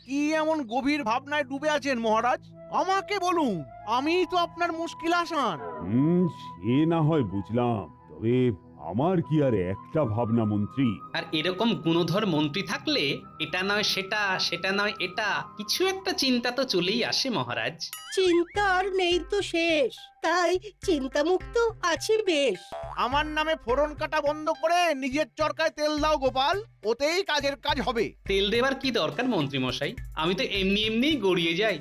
কি এমন গভীর ভাবনায় ডুবে আছেন মহারাজ? আমাকে বলুন, আমিই তো আপনার মুশকিল আসান। সে না হয় বুঝলাম, তবে আমার কি আর একটা ভাবনা মন্ত্রী? আর এরকম গুণধর মন্ত্রী থাকলে এটা নয় সেটা, সেটা নয় এটা, কিছু একটা চিন্তা তো চলেই আসে মহারাজ। চিন্তা আর নেই তো শেষ, তাই চিন্তামুক্ত আছি বেশ। আমার নামে ফোড়ন কাটা বন্ধ করে নিজের চরকায় তেল দাও গোপাল, ওতেই কাজের কাজ হবে। তেল দেবার কি দরকার মন্ত্রী মশাই, আমি তো এমনি এমনিই গড়িয়ে যাই।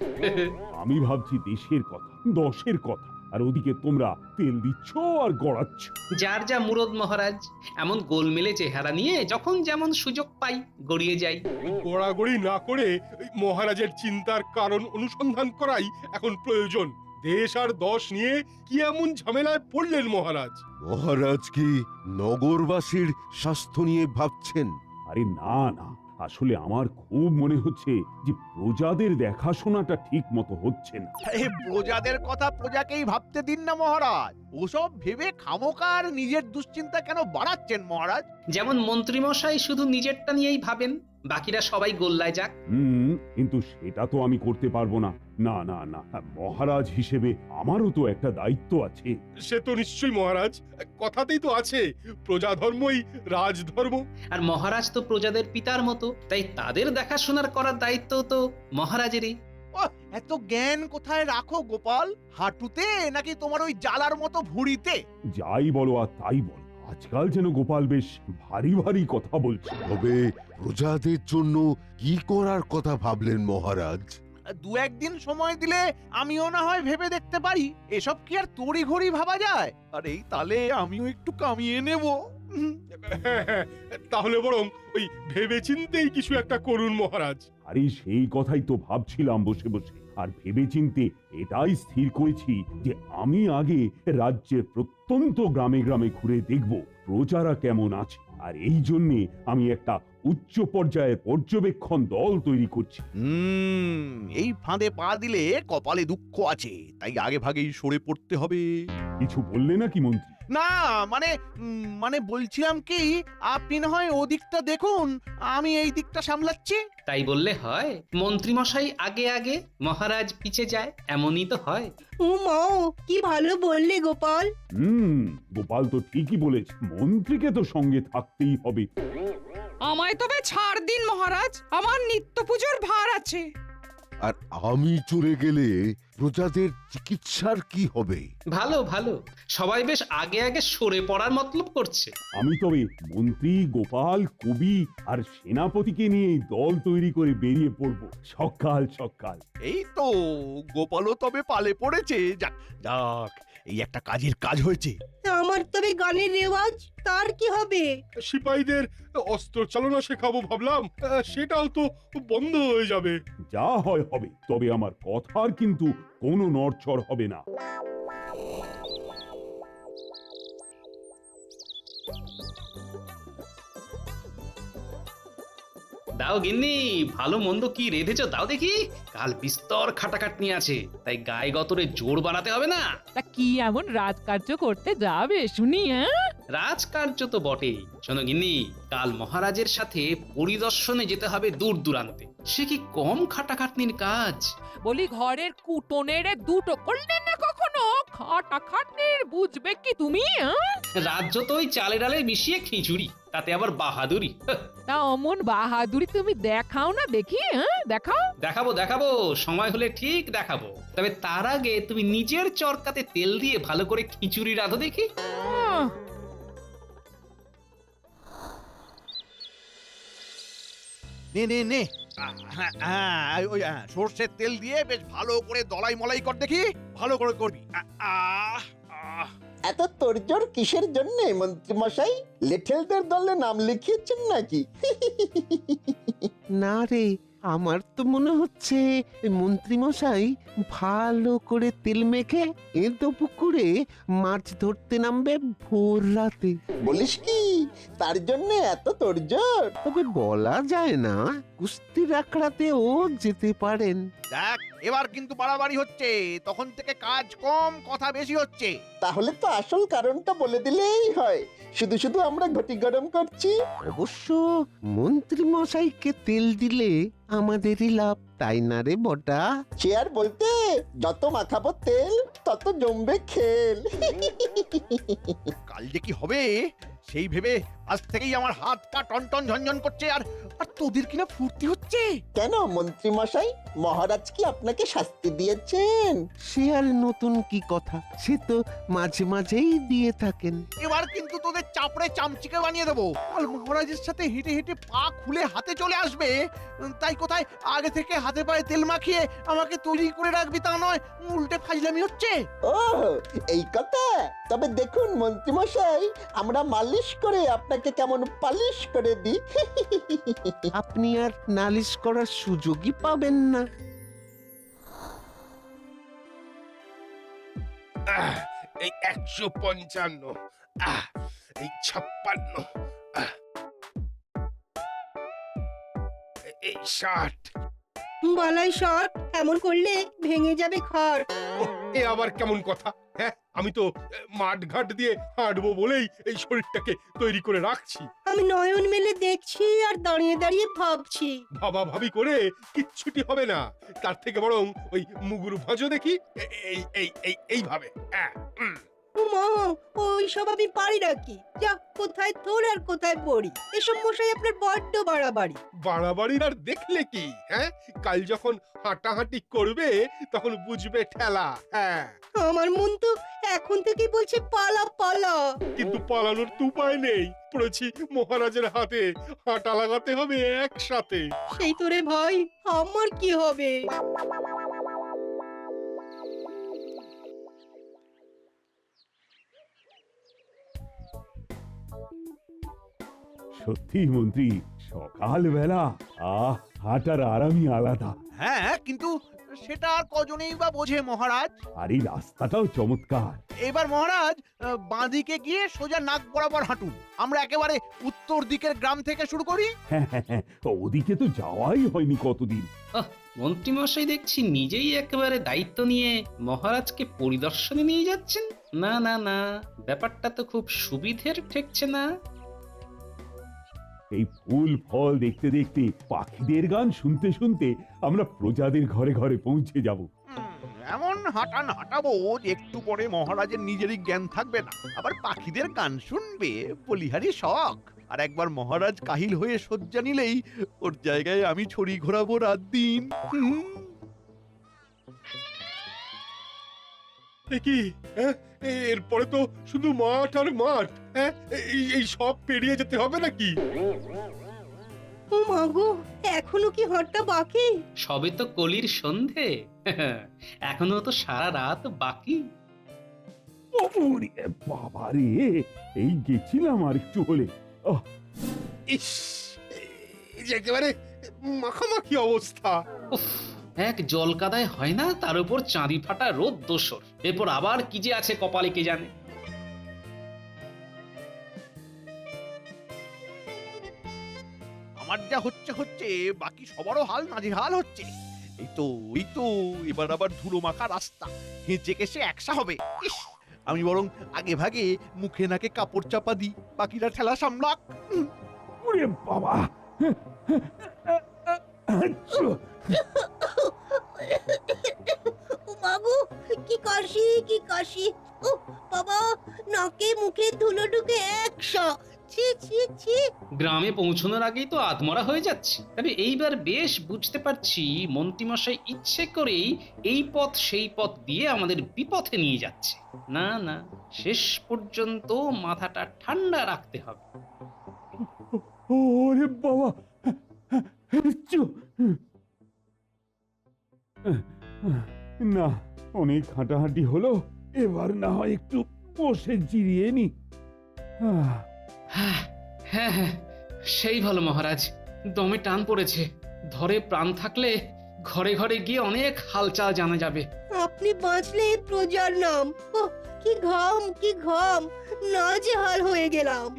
আমি ভাবছি দেশের কথা, দশের কথা, আর ওদিকে তোমরা তেল দিচ্ছ আর গড়াচ্ছ। যার যা মুরদ মহারাজ, এমন গোলমেলে চেহারা নিয়ে যখন যেমন সুযোগ পাই গড়িয়ে যাই। গোড়াগড়ি না করে ওই মহারাজের চিন্তার কারণ অনুসন্ধান করাই এখন প্রয়োজন। দেশ আর দশ নিয়ে কি এমন ঝামেলায় পড়লেন মহারাজ? মহারাজ কি নগরবাসীর স্বাস্থ্য নিয়ে ভাবছেন? আরে না না, আসলে আমার খুব মনে হচ্ছে যে প্রজাদের দেখাশোনাটা ঠিক মতো হচ্ছে না। এই প্রজাদের কথা প্রজাকেই ভাবতে দিন না মহারাজ, ওসব ভেবে খামোকার নিজের দুশ্চিন্তা কেন বাড়াচ্ছেন মহারাজ? যেমন মন্ত্রী মশাই শুধু নিজেরটা নিয়েই ভাবেন, বাকিরা সবাই গোল্লায় যাক। কিন্তু সেটা তো আমি করতে পারবো না। না না না, মহারাজ হিসেবে আমারও তো একটা দায়িত্ব আছে। সে তো নিশ্চয়ই মহারাজ, কথাতেই তো আছে প্রজাধর্মই রাজধর্ম। আর মহারাজ তো প্রজাদের পিতার মতো, তাই তাদের দেখাশোনার করার দায়িত্ব তো মহারাজেরই। ওহ, এত জ্ঞান কোথায় রাখো গোপাল? হাঁটুতে নাকি তোমার ওই জালার মতো ভুঁড়িতে? যাই বলো আর তাই বল, আজকাল যেন গোপাল বেশ ভারী ভারী কথা বলছে। তবে প্রজাদের জন্য কি করার কথা ভাবলেন মহারাজ? দু একদিন সময় দিলে আমিও না হয় ভেবে দেখতে পারি। এসব কি আর তড়ি ঘড়ি ভাবা যায়? আর এই তালে আমিও একটু কামিয়ে নেব। তাহলে বরং ওই ভেবেচিন্তেই কিছু একটা করুন মহারাজ। আরে সেই কথাই তো ভাবছিলাম বসে বসে, আর ভেবেচিন্তে এটাই স্থির করেছি যে আমি আগে রাজ্যের প্রত্যন্ত গ্রামে গ্রামে ঘুরে দেখব প্রজারা কেমন আছে, আর এই জন্যে আমি একটা উচ্চ পর্যায়ের পর্যবেক্ষণ দল তৈরি করছি। এই ফাঁদে পা দিলে কপালে দুঃখ আছে, তাই আগে ভাগেই সরে পড়তে হবে। কিছু বললে নাকি মন্ত্রী? না মানে বলছিলাম কি, আপনি না হয় ওদিকটা দেখুন, আমি এই দিকটা সামলাচ্ছি। তাই বললে হয়? মন্ত্রী মশাই আগে আগে, মহারাজ পিছে যায়, এমনই তো হয়। ও মাও, কি ভালো বললে গোপাল। গোপাল তো ঠিকই বলেছে, মন্ত্রীকে তো সঙ্গে থাকতেই হবে। আমায় তবে ছাড় দিন মহারাজ, আমার নিত্য পুজোর ভার আছে। আর আমি চলে গেলে প্রজাদের চিকিৎসার কি হবে? ভালো ভালো, সবাই বেশ আগে আগে সরে পড়ার মতলব করছে। আমি তবে মন্ত্রী, গোপাল, কবি আর সেনাপতিকে নিয়ে দল তৈরি করে বেরিয়ে পড়বো সকাল সকাল। এই তো গোপালও তবে পালে পড়েছে। যাক যাক, এই একটা কাজের কাজ হয়েছে। আমার তবে গানের রেওয়াজ, তার কি হবে? সিপাহীদের অস্ত্র চালনা শেখাবো ভাবলাম, সেটাও তো বন্ধ হয়ে যাবে। যা হয় হবে, তবে আমার কথার কিন্তু কোনো নড়চড় হবে না। দাও গিন্নি, ভালো মন্দ কি রেঁধেছো দাও দেখি। কাল বিস্তর খাটাখাটনি আছে, তাই গায়ে গতরে জোর বাড়াতে হবে না। তা কি এমন রাজকার্য করতে যাবে শুনি? রাজকার্য তো বটেই। শোনো গিন্নি, কাল মহারাজের সাথে পরিদর্শনে যেতে হবে দূর দূরান্তে। সে কি কম খাটাখাটনির কাজ? বলি ঘরের কুটনের দুটো করলে না কখনো খাটাখাটনির বুঝবে কি তুমি? রাজ্য তো ওই চালে ডালে মিশিয়ে খিচুড়ি, তাতে আবার বাহাদুরি। তা অমন বাহাদুরি তুমি দেখাও না দেখি, দেখাও। দেখাবো দেখাবো, সময় হলে ঠিক দেখাবো। তবে তার আগে তুমি নিজের চরকাতে তেল দিয়ে ভালো করে খিচুড়ি রাঁধো দেখি। নে নে নে, ওই সর্ষের তেল দিয়ে বেশ ভালো করে দলাই মলাই কর দেখি, ভালো করে করবি। এত তোড়জোড় কিসের জন্য মন্ত্রী মশাই? লেঠেলদের দলে নাম লিখিয়েছেন নাকি? না রে, আমার তো মনে হচ্ছে মন্ত্রী মশাই ভালো করে তেল মেখে এঁতো পুকুরে মাছ ধরতে নামবে ভোর রাতে। বলিস কি, তার জন্য এত তোড়জোড়? তবে বলা যায় না, কুস্তির আখড়াতেও যেতে পারেন। দেখ, এবার কিন্তু বাড়াবাড়ি হচ্ছে, তখন থেকে কাজ কম কথা বেশি হচ্ছে। তাহলে তো আসল কারণটা বলে দিলেই হয়, শুধু শুধু আমরা ঘটি গরম করছি। অবশ্য মন্ত্রী মশাইকে তেল দিলে আমাদেরই লাভ, তাই না রে বটা? চেয়ার বলতে যত মাখাবো তেল তত জমবে খেল। কাল যে কি হবে সেই ভেবে আজ থেকেই আমার হাত পা টনটন ঝনঝন করছে। আর আর তোদের কিনা ফুর্তি হচ্ছে। কেন মন্ত্রী মশাই, মহারাজ কি আপনাকে শাস্তি দিয়েছেন? সে আর নতুন কি কথা, সে তো মাঝে মাঝেই দিয়ে থাকেন। এবার কিন্তু তোদের চাপড়ে চামচিকে বানিয়ে দেবো। কাল মহারাজের সাথে হেঁটে হেঁটে পা খুলে হাতে চলে আসবে, তাই কোথায় আগে থেকে হাতে পায়ে তেল মাখিয়ে আমাকে তৈরি করে রাখবি তা নয়, উল্টে ফাজলামি হচ্ছে। ও এই কথা, তবে দেখুন মন্ত্রী মশাই, আমরা মালিশ করে আপনাকে কেমন পালিশ করে দিই। আপনি আর নালিশ করার সুযোগই পাবেন না। এই 155, এই 56, এই 60। বালাই শট এমন করলে ভেঙে যাবে ঘর। এ আবার কেমন কথা? হ্যাঁ, আমি তো মাঠ ঘাট দিয়ে হাঁটবো বলেই এই শরীরটাকে তৈরি করে রাখছি। আমি নয়ন মেলে দেখছি আর দাঁড়িয়ে দাঁড়িয়ে ভাবছি। ভাবি করে কিচ্ছুটি হবে না, তার থেকে বরং ওই মুগুর ভাঁজো দেখি। এইভাবে। মা, ওই সব আমি পারি নাকি? যা, কোথায় তোর আর কোথায় পড়ি। এসব মশাই আপনার বড্ড বাড়াবাড়ি। বাড়াবাড়ির আর দেখলে কি? হ্যাঁ, কাল যখন হাঁটাহাঁটি করবে তখন বুঝবে ঠেলা। হ্যাঁ, আমার মন তো এখন থেকেই বলছে পালা পালা। কিন্তু পালানোর তো উপায় নেই, পড়েছি মহারাজের হাতে, হাঁটা লাগাতে হবে একসাথে। সেই তোরে ভাই, আমার কি হবে? সত্যি মন্ত্রী, সকালবেলা হাঁটার আরামই আলাদা। হ্যাঁ, কিন্তু সেটা আর কজনেই বা বোঝে মহারাজ। আর এই রাস্তাটাও চমৎকার। এবার মহারাজ বাঁদিকে গিয়ে সোজা নাক বরাবর হাঁটুন। আমরা একেবারে উত্তর দিকের গ্রাম থেকে শুরু করি। হ্যাঁ, ওদিকে তো যাওয়াই হয়নি কতদিন। মন্ত্রীমশাই দেখছি নিজেই একেবারে দায়িত্ব নিয়ে মহারাজকে পরিদর্শনে নিয়ে যাচ্ছেন। না না না, ব্যাপারটা তো খুব সুবিধের ঠেকছে না। এই ফুল ফল দেখতে দেখতে, পাখিদের গান শুনতে শুনতে আমরা প্রজাদের ঘরে ঘরে পৌঁছে যাব। এমন হাঁটান হাঁটাবো যে একটু পরে মহারাজের নিজেরই জ্ঞান থাকবে না, আবার পাখিদের গান শুনবে বলিহারি শখ। আর একবার মহারাজ কাহিল হয়ে শয্যা নিলেই ওর জায়গায় আমি ছড়ি ঘোরাবো রাত দিন। কি এরপরে তো শুধু মাঠ আর মাঠ। হ্যাঁ, এই সব পেরিয়ে যেতে হবে নাকি? ও মাগো, এখনো কি হাঁটটা বাকি? সবে তো কলির সন্ধে, এখনো তো সারা রাত বাকি। বাবা রে, এই গেছিলাম আর একটু হলে। ইস, এই যে একেবারে মাখামাখি অবস্থা। উফ, এক জল কাদায় হয় না, তার উপর চাঁদি ফাটা রোদ দোসর। এরপর আবার কি যে আছে কপালে কে জানে। আমার যা হচ্ছে বাকি সবারও হাল নাজেহাল হচ্ছে। এই তো এবার আবার ধুলো মাখা রাস্তা, হেঁচে কেসে একসা হবে। ইস, আমি বরং আগে ভাগে মুখে নাকে কাপড় চাপা দিই, বাকিরা ঠেলা সামলাক। ওরে বাবা, ও মাগো, কি কাশি। ও বাবা, নাকে মুখে ধুলো ঢুকে একশো। ছি ছি ছি। গ্রামে পৌঁছানোর আগেই তো আধমরা হয়ে যাচ্ছে। তবে এইবার বেশ বুঝতে পারছি মন্ত্রীমশাই ইচ্ছে করেই এই পথ সেই পথ দিয়ে আমাদের বিপথে নিয়ে যাচ্ছে। না না, শেষ পর্যন্ত মাথাটা ঠান্ডা রাখতে হবে। ওরে বাবা, না, অনেক হাঁটাহাঁটি হলো, এবার না হয় একটু বসে জিরিয়ে নি। হ্যাঁ হ্যাঁ হ্যাঁ, সেই ভালো মহারাজ, দমে টান পড়েছে। ধরে প্রাণ থাকলে ঘরে ঘরে গিয়ে অনেক হালচাল জানা যাবে। আপনি বাঁচলে প্রজার নাম। ও কি ঘাম, নাজেহাল হয়ে গেলাম।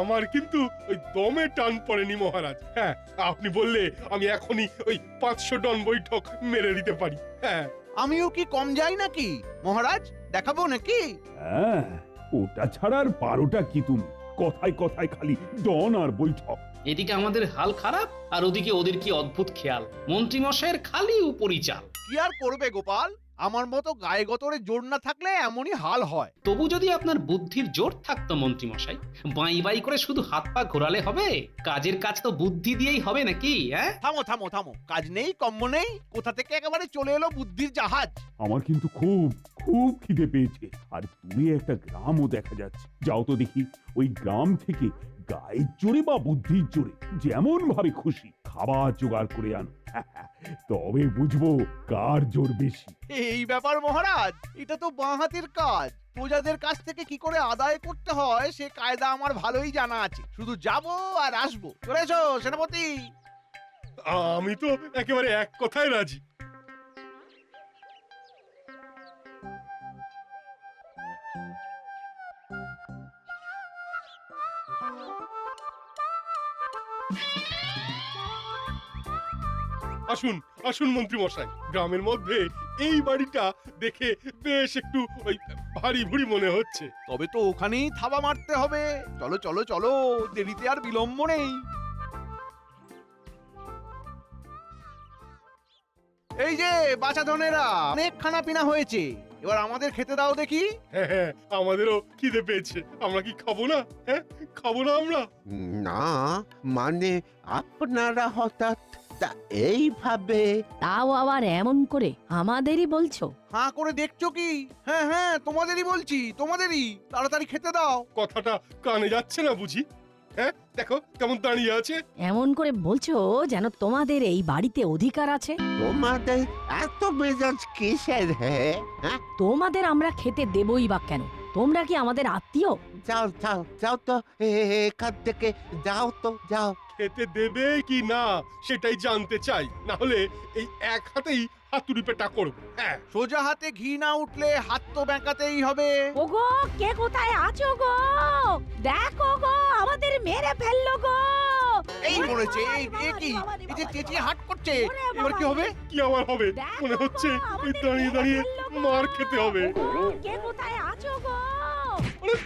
আমার কিন্তু ওই দমে টান পড়েনি মহারাজ। হ্যাঁ, আপনি বললে আমি এখনই ওই 500 টন বৈঠক মেরে দিতে পারি। হ্যাঁ, আমিও কি কম যাই নাকি মহারাজ? দেখাবো নাকি? হ্যাঁ, ওটা ছাড়া আর পারোটা কি তুমি? কথায় কথায় খালি ডন আর বৈঠক। এদিকে আমাদের হাল খারাপ আর ওদিকে ওদের কি অদ্ভুত খেয়াল, মন্ত্রী মশাইয়ের খালি উপরি চাল। কি আর করবে গোপাল, আমার মতো গায়ে গতরে জোর না থাকলে এমনই হাল হয়। তবু যদি আপনার বুদ্ধির জোর থাকতো মন্ত্রী মশাই, বাই বাই করে শুধু হাত পা ঘোরালে হবে? কাজের কাজ তো বুদ্ধি দিয়েই হবে নাকি? হ্যাঁ, থামো থামো থামো, কাজ নেই কম্ম নেই, কোথা থেকে একেবারে চলে এলো বুদ্ধির জাহাজ। আমার কিন্তু খুব খুব খিদে পেয়েছে, আর দূরে একটা গ্রামও দেখা যাচ্ছে। যাও তো দেখি ওই গ্রাম থেকে গায়ের জোরে বা বুদ্ধির জোরে যেমন ভাবে খুশি খাবার জোগাড় করে আনো, তবে বুঝবো কার জোর বেশি। এই ব্যাপার মহারাজ, এটা তো বাঁ হাতের কাজ। প্রজাদের কাছ থেকে কি করে আদায় করতে হয় সে কায়দা আমার ভালোই জানা আছে। শুধু যাবো আর আসবো। চলে এসো সেনাপতি। আমি তো একেবারে এক কথায় রাজি। আসুন আসুন মন্ত্রী মশাই, গ্রামের মধ্যে এই বাড়িটা দেখে বেশ একটু ওই ভারী ভুরি মনে হচ্ছে। তবে তো ওখানেই থাবা মারতে হবে। চলো চলো চলো, দেরিতে আর বিলম্ব নেই। এই যে বাছা ধনেরা, অনেক খানা পিনা হয়েছে, এবার আমাদের খেতে দাও দেখি। হ্যাঁ হ্যাঁ, আমাদেরও খিদে পেয়েছে। আমরা কি খাবো না? হ্যাঁ, খাবো না আমরা? না, মানে আপনারা হঠাৎ তা এইভাবে? তাও আবার এমন করে আমাদেরই বলছো? হাঁ করে দেখছো কি? হ্যাঁ হ্যাঁ, তোমাদেরই বলছি, তোমাদেরই। তাড়াতাড়ি খেতে দাও। কথাটা কানে যাচ্ছে না বুঝি? হ্যাঁ, দেখো কেমন দাঁড়িয়ে আছে। এমন করে বলছো যেন তোমাদের এই বাড়িতে অধিকার আছে। তোমাদের এত মেজাজ কিসের? হ্যাঁ, তোমাদের আমরা খেতে দেবই বা কেন? তোমরা কি আমাদের আত্মীয়? যাও যাও যাও তো এখান থেকে, যাও তো যাও। খেতে দেবে কি না সেটাই জানতে চাই, না হলে এই এক হাতেই হাতুড়ি পেটা করবো। হ্যাঁ, সোজা হাতে ঘি না উঠলে হাত তো বেঁকাতেই হবে। ওগো, কে কোথায় আছো গো? দেখো গো, আমাদের মেরে ফেললো গো। এই মরেছে, এই এ কি? এই যে চেঁচিয়ে হাট করছে, এবার কি হবে? কি আবার হবে? মনে হচ্ছে এই দাঁড়িয়ে দাঁড়িয়ে মার খেতে হবে। কে কোথায় আছো গো?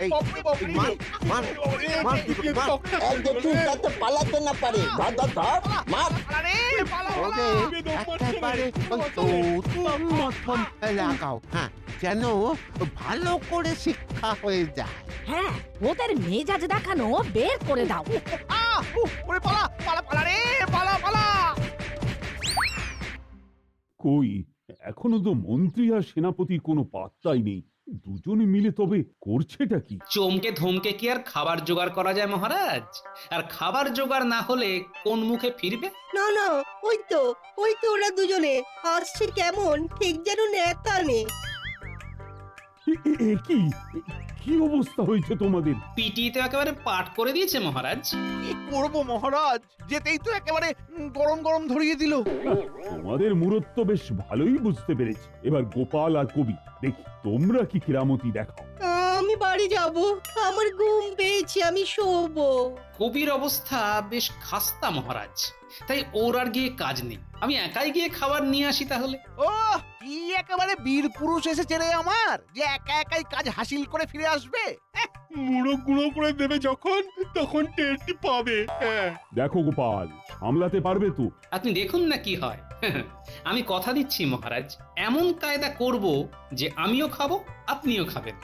এই, বাপরে বাপরে, মার, মার, মার, মার। এই দেখুন যাতে পালাতে না পারে। ধর ধর ধর, মার। আরে পালা ওরে একেবারে ওই উত্তম মধ্যম লাগাও, হ্যাঁ, যেন ভালো করে শিক্ষা হয়ে যায়। হ্যাঁ, ওদের মেজাজ দেখানো বের করে দাও। ওরে পালা পালা পালা রে, পালা পালা। কই, এখনো তো মন্ত্রী আর সেনাপতির কোনো পাত্তাই নেই। দুজনে মিলে তবে করছেটা কি? চমকে ধমকে কি আর খাবার জোগাড় করা যায় মহারাজ? আর খাবার জোগাড় না হলে কোন মুখে ফিরবে? না না, ওই তো ওরা দুজনে আসছে কেমন ঠিক যেন নেতা নেই। কি কি অবস্থা হয়েছে তোমাদের? পিটিতে একেবারে পাঠ করে দিয়েছে মহারাজ। কি করবো মহারাজ, যেতেই তো একেবারে গরম গরম ধরিয়ে দিল। তোমাদের মূরত্ব বেশ ভালোই বুঝতে পেরেছি। এবার গোপাল আর কবি, দেখি তোমরা কি কেরামতি দেখাও। আমি বাড়ি যাব, আমার ঘুম পেয়েছে, আমি শোবো। কবির অবস্থা বেশ খাস্তা মহারাজ, তাই ওর আর গিয়ে কাজ নেই। আমি একাই গিয়ে খাবার নিয়ে আসি তাহলে। ও কি একেবারে বীর পুরুষ এসেছে রে আমার, যে একা একাই কাজ হাসিল করে ফিরে আসবে। মুড়ো গুঁড়ো করে দেবে যখন, তখন টেরটি পাবে। হ্যাঁ, দেখো গোপাল, সামলাতে পারবে তো? আপনি দেখুন না কি হয়। আমি কথা দিচ্ছি মহারাজ, এমন কায়দা করব যে আমিও খাবো, আপনিও খাবেন।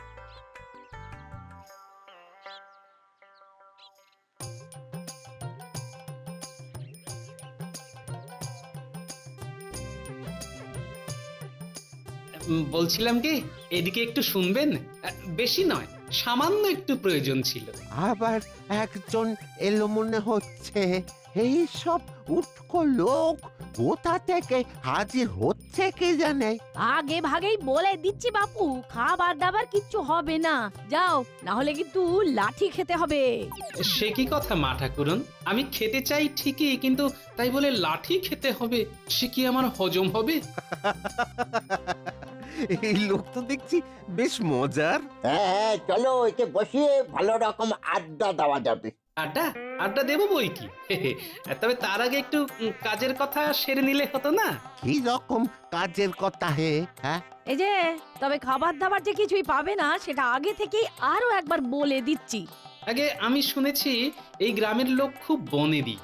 বলছিলাম কি, এদিকে একটু শুনবেন? বেশি নয়, সামান্য একটু প্রয়োজন ছিল। আবার একজন এলো মনে হচ্ছে। এই সব উটকো লোক কোথা থেকে হাজির হচ্ছে কে জানে। আগে ভাগেই বলে দিচ্ছি বাপু, খাবার দাবার কিচ্ছু হবে না। যাও, না হলে কিন্তু লাঠি খেতে হবে। সে কি কথা মা ঠাকুরন, আমি খেতে চাই ঠিকই, কিন্তু তাই বলে লাঠি খেতে হবে, সে কি আমার হজম হবে? এই লোক তো দেখছি বেশ মজার। হ্যাঁ হ্যাঁ চলো একে বসিয়ে ভালো রকম আড্ডা দেওয়া যাবে। আড্ডা আড্ডা দেবো বই কি তবে তার আগে একটু কাজের কথা সেরে নিলে হতো না? কি রকম কাজের কথা হে? হ্যাঁ, এই যে তবে খাবার দাবার যে কিছুই পাবে না সেটা আগে থেকেই আরো একবার বলে দিচ্ছি। আগে আমি শুনেছি এই গ্রামের লোক খুব বনেদি।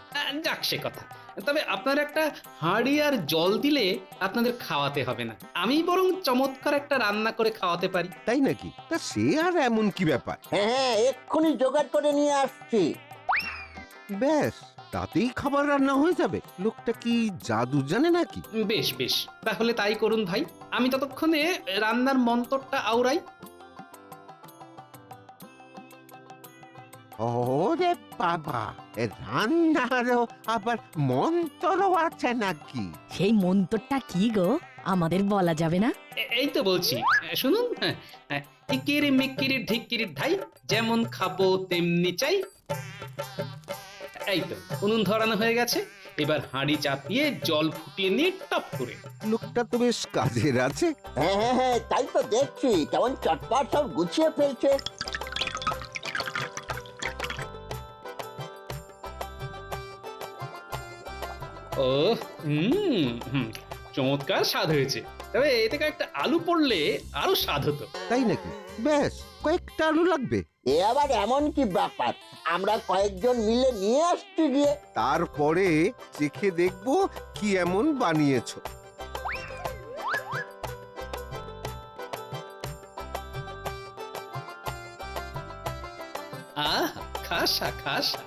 যাক সে কথা, তবে আপনার একটা হাঁড়ি আর জল দিলে আপনাদের খাওয়াতে হবে না, আমি বরং চমৎকার একটা রান্না করে খাওয়াতে পারি। তাই নাকি? তা সে আর এমন কি ব্যাপার? হ্যাঁ হ্যাঁ এক্ষুনি জোগাড় করে নিয়ে আসছি। ব্যাস, তাতেই খাবার রান্না হয়ে যাবে? লোকটা কি জাদু জানে নাকি? বেশ বেশ, তাহলে তাই করুন ভাই, আমি ততক্ষণে রান্নার মন্তরটা আওড়াই। ওরে বাবা, এ রান্নারও আবার মন্ত্রও আছে নাকি? সেই মন্তরটা কি গো, আমাদের বলা যাবে না? এই তো বলছি, শুনুন। ইকিরি মিকিরি ঢিকিরি ঢাই, যেমন খাবো তেমনি চাই। এই তো উনুন ধরানো হয়ে গেছে, এবার হাঁড়ি চাপিয়ে জল ফুটিয়ে নিয়ে টপ করে। লোকটা তো বেশ কাজের আছে। হ্যাঁ হ্যাঁ হ্যাঁ তাই তো দেখছি, কেমন চটপট সব গুছিয়ে ফেলছে। ও চমৎকার স্বাদ হয়েছে, তবে এতে একটা আলু পড়লে আরো স্বাদ হতো। তাই নাকি? বেশ, কয়েকটা আলু লাগবে। এ আবার এমন কি ব্যাপার, আমরা কয়েকজন মিলে নিয়ে আসছি গিয়ে। তারপরে চেখে দেখবো কি এমন বানিয়েছো। আহ খাসা খাসা,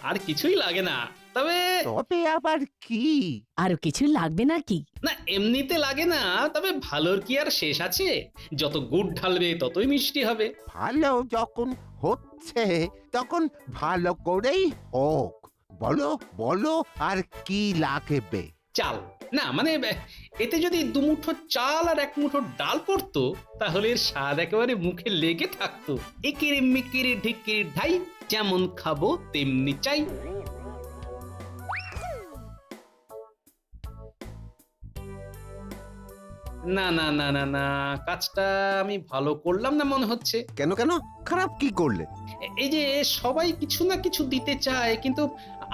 আর কিছুই লাগে না। তবে তবে আবার কি? আরো কিছু লাগবে নাকি? না, এমনিতে লাগে না, তবে ভালোর কি আর শেষ আছে? যত গুড় ঢালবে ততই মিষ্টি হবে। ভালো যখন হচ্ছে তখন ভালো করেই হোক। বলো বলো, আর কি লাগবে? চাল না, মানে এতে যদি দুমুঠো চাল আর এক মুঠো ডাল পড়তো তাহলে এর স্বাদ একেবারে মুখে লেগে থাকতো। ইকিরি মিকিরি ঢিকিরি ঢাই, যেমন খাবো তেমনি চাই। না না না না না, কাজটা আমি ভালো করলাম না মনে হচ্ছে। কেন কেন? খারাপ কি করলে? এই যে সবাই কিছু না কিছু দিতে চায়, কিন্তু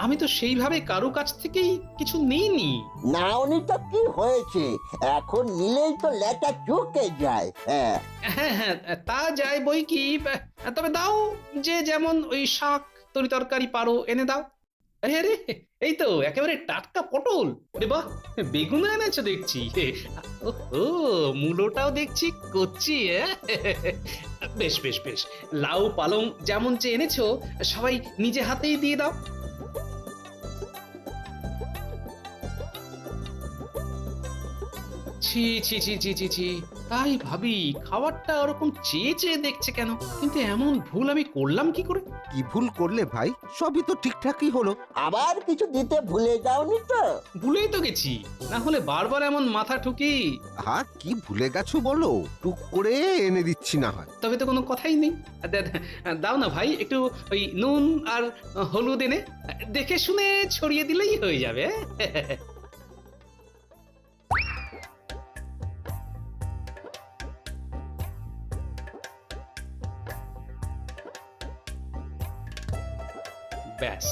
আমি তো সেইভাবে কারো কাছ থেকেই কিছু নিইনি। নাওনি তো কি হয়েছে, এখন নিলেই তো লেটা চুকে যায়। হ্যাঁ হ্যাঁ হ্যাঁ, তা যায় বই কি, তবে দাও, যে যেমন ওই শাক তরি তরকারি পারো এনে দাও। আরে আরে, এই তো একেবারে টাটকা পটল। রে বাহ, বেগুন এনেছো দেখছি। ও মূলোটাও দেখছি করছি। বেশ বেশ বেশ, লাউ পালং যেমন যে এনেছো সবাই নিজে হাতেই দিয়ে দাও। ছি ছি ছি ছি ছি ছি, তাই ভাবি খাবারটা ওরকম চেয়ে চেয়ে দেখছে কেন, কিন্তু এমন ভুল আমি করলাম কি করে? কি ভুল করলে ভাই? সবই তো ঠিকঠাকই হলো। আবার কিছু দিতে ভুলে যাওনি তো? ভুলেই তো গেছি, না হলে বারবার এমন মাথা ঠুকি। কি ভুলে গেছো বলো? টুক করে এনে দিচ্ছি না হয়। তবে তো কোনো কথাই নেই। দাও না ভাই, একটু ওই নুন আর হলুদ এনে দেখে শুনে ছড়িয়ে দিলেই হয়ে যাবে। ব্যাস,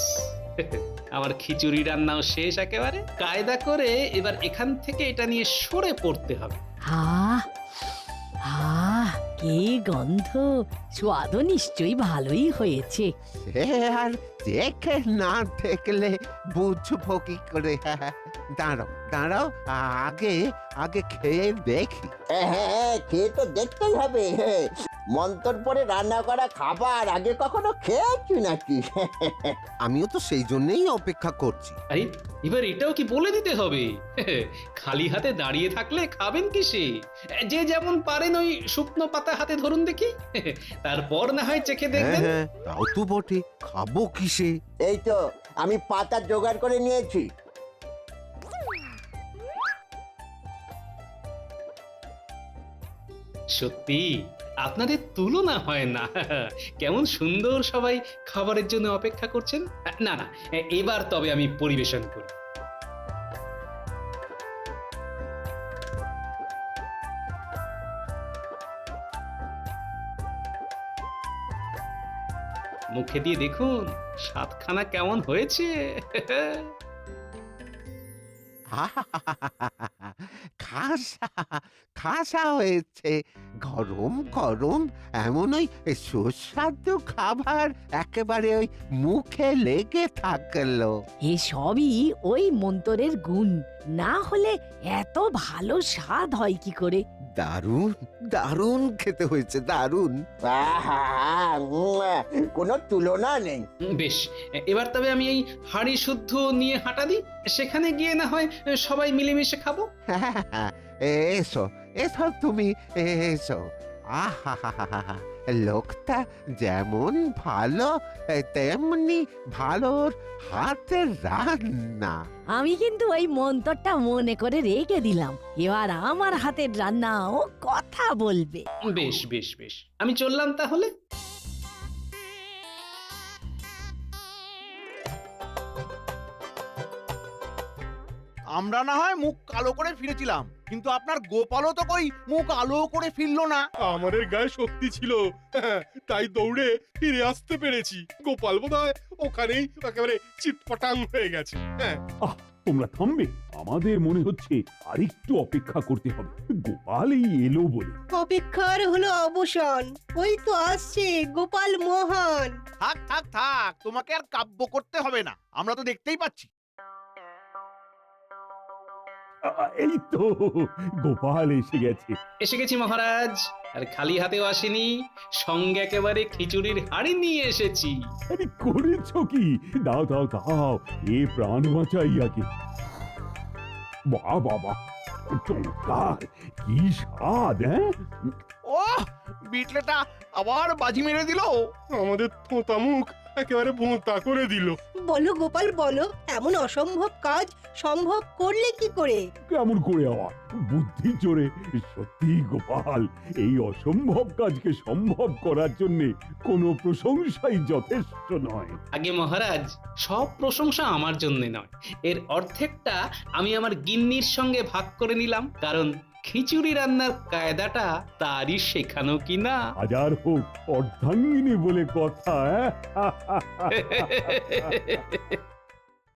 আমার খিচুড়ি রান্নাও শেষ একেবারে। কায়দা করে এবার এখান থেকে এটা নিয়ে সরে পড়তে হবে। আহ আহ, কি গন্ধ! স্বাদও নিশ্চয়ই ভালোই হয়েছে। সে আর দেখে না দেখলে বুঝবো কি করে? দাঁড়াও দাঁড়াও, আগে আগে খেয়ে দেখি। হ্যাঁ হ্যাঁ খেয়ে তো দেখতেই হবে। মন্তর পরে রান্না করা খাবার আগে কখনো খেয়েছি নাকি? আমিও তো সেই জন্যই অপেক্ষা করছি। আরে এবার এটাও কি বলে দিতে হবে? খালি হাতে দাঁড়িয়ে থাকলে খাবেন কিসে? যে যেমন পারেন ওই শুকনো পাতা হাতে ধরুন দেখি, তারপর না হয় চেখে হ্যাঁ দেখবেন। হ্যাঁ, তাও তো বটে। খাবো কিসে? এই তো আমি পাতা জোগাড় করে নিয়েছি। সত্যি আপনাদের তুলনা হয় না। কেমন সুন্দর সবাই খাবারের জন্য অপেক্ষা করছেন। না না, এবার তবে আমি পরিবেশন করি। মুখে দিয়ে দেখুন স্বাদখানা কেমন হয়েছে। খাসা খাসা হয়েছে, গরম গরম এমন ওই সুস্বাদু খাবার একেবারে ওই মুখে লেগে থাকলো। এসবই ওই মন্তরের গুণ, না হলে এত ভালো স্বাদ হয় কি করে? দারুণ দারুণ খেতে হয়েছে, দারুণ। আহা, কোনো তুলনা নেই। বেশ, এবার তবে আমি এই হাঁড়ি শুদ্ধ নিয়ে হাঁটা দিই, সেখানে গিয়ে না হয় সবাই মিলেমিশে খাবো। এসো এসো তুমি, এসো। আহা, লোকটা যেমন ভালো তেমনি ভালোর হাতের রান্না। আমি কিন্তু ওই মন্তরটা মনে করে রেখে দিলাম, এবার আমার হাতের রান্না ও কথা বলবে। বেশ বেশ বেশ, আমি চললাম তাহলে। আমরা না হয় মুখ কালো করে ফিরেছিলাম, কিন্তু আপনার গোপালও তো কই মুখ আলো করে ফিরলো না। আমাদের গায়ে শক্তি ছিল, তাই দৌড়ে ফিরে আসতে পেরেছি। গোপাল বোধহয় ওখানেই একেবারে চিটপটাং হয়ে গেছে। হ্যাঁ, তোমরা থামবে, আমাদের মনে হচ্ছে আরেকটু অপেক্ষা করতে হবে, গোপাল এই এলো বলে। অপেক্ষার হলো অবসান, ওই তো আসছে গোপাল মহান। থাক থাক থাক, তোমাকে আর কাব্য করতে হবে না, আমরা তো দেখতেই পাচ্ছি। এই তো গোপাল এসে গেছে। এসে গেছি মহারাজ, আর খালি হাতেও আসেনি, সঙ্গে একেবারে খিচুড়ির হাঁড়ি নিয়ে এসেছি। আরে করেছো কি? দাও দাও দাও, এ প্রাণ বাঁচাই আগে। বাহ বাবা, চমৎকার, কি স্বাদ! হ্যাঁ, ও বিটলেটা আবার বাজি মেরে দিল। আমাদের থোঁতা মুখ একেবারে ভোঁতা করে দিল। বলো গোপাল বলো, এমন অসম্ভব কাজ সম্ভব করলে কি করে? কেমন করে আবার বুদ্ধি জোরে? সত্যি গোপাল, এই অসম্ভব কাজকে সম্ভব করার জন্য কোনো প্রশংসাই যথেষ্ট নয়। আগে মহারাজ, সব প্রশংসা আমার জন্য নয়, এর অর্ধেকটা আমি আমার গিন্নির সঙ্গে ভাগ করে নিলাম, কারণ খিচুড়ি রান্নার কায়দাটা তারই শেখানো কিনা। হাজার হোক অর্ধাঙ্গিনী বলে কথা। হ্যাঁ